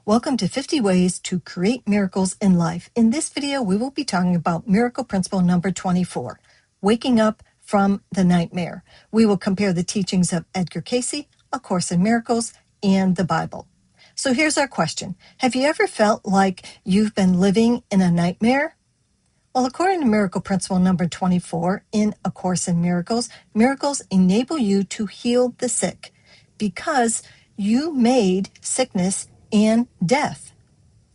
Welcome to 50 Ways to Create Miracles in Life. In this video, we will be talking about miracle principle number 24, waking up from the nightmare. We will compare the teachings of Edgar Cayce, A Course in Miracles, and the Bible. So here's our question. Have you ever felt like you've been living in a nightmare? Well, according to miracle principle number 24 in A Course in Miracles, miracles enable you to heal the sick because you made sickness and death.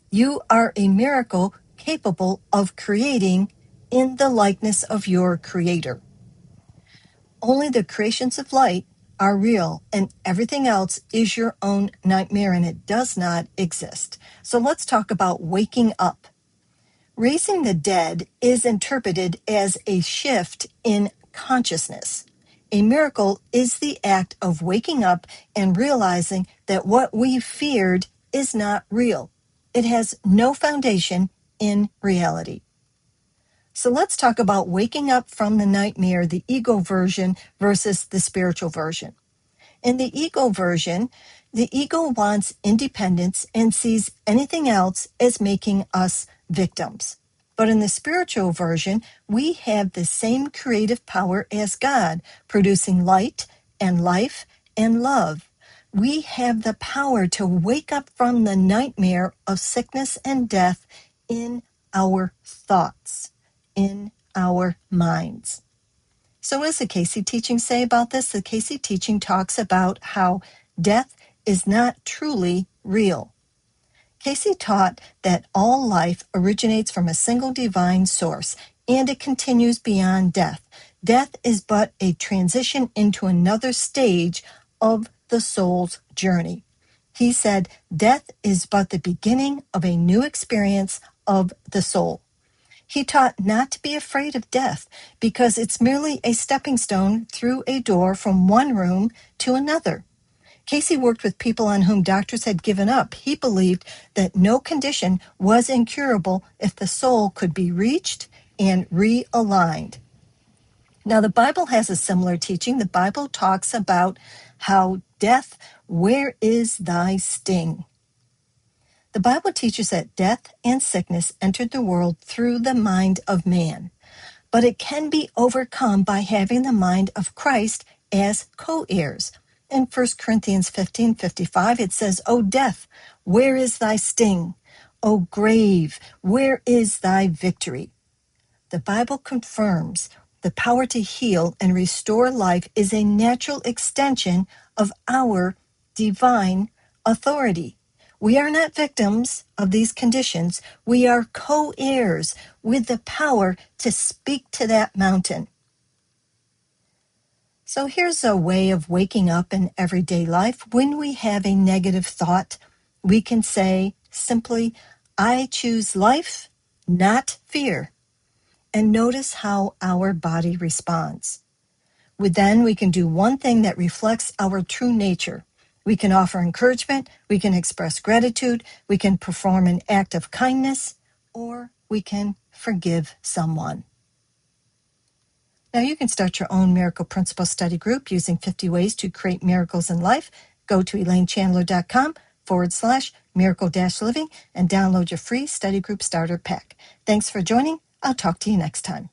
You are a miracle capable of creating in the likeness of your Creator. Only the creations of light are real, and everything else is your own nightmare, and it does not exist. So let's talk about waking up. Raising the dead is interpreted as a shift in consciousness. A miracle is the act of waking up and realizing that what we feared is not real. It has no foundation in reality. So let's talk about waking up from the nightmare, the ego version versus the spiritual version. In the ego version, the ego wants independence and sees anything else as making us victims. But in the spiritual version, we have the same creative power as God, producing light and life and love. We have the power to wake up from the nightmare of sickness and death in our thoughts, in our minds. So what does the Cayce teaching say about this? The Cayce teaching talks about how death is not truly real. Cayce taught that all life originates from a single divine source, and it continues beyond death. Death is but a transition into another stage of the soul's journey. He said, death is but the beginning of a new experience of the soul. He taught not to be afraid of death because it's merely a stepping stone through a door from one room to another. Cayce worked with people on whom doctors had given up. He believed that no condition was incurable if the soul could be reached and realigned. Now, the Bible has a similar teaching. The Bible talks about how death, where is thy sting? The Bible teaches that death and sickness entered the world through the mind of man, but it can be overcome by having the mind of Christ as co-heirs. In 1 Corinthians 15:55, it says, O death, where is thy sting? O grave, where is thy victory? The Bible confirms the power to heal and restore life is a natural extension of our divine authority. We are not victims of these conditions. We are co-heirs with the power to speak to that mountain. So here's a way of waking up in everyday life. When we have a negative thought, we can say simply, I choose life, not fear. And notice how our body responds. Then we can do one thing that reflects our true nature. We can offer encouragement, we can express gratitude, we can perform an act of kindness, or we can forgive someone. Now you can start your own Miracle Principle study group using 50 Ways to Create Miracles in Life. Go to elainechandler.com/miracle-living and download your free study group starter pack. Thanks for joining. I'll talk to you next time.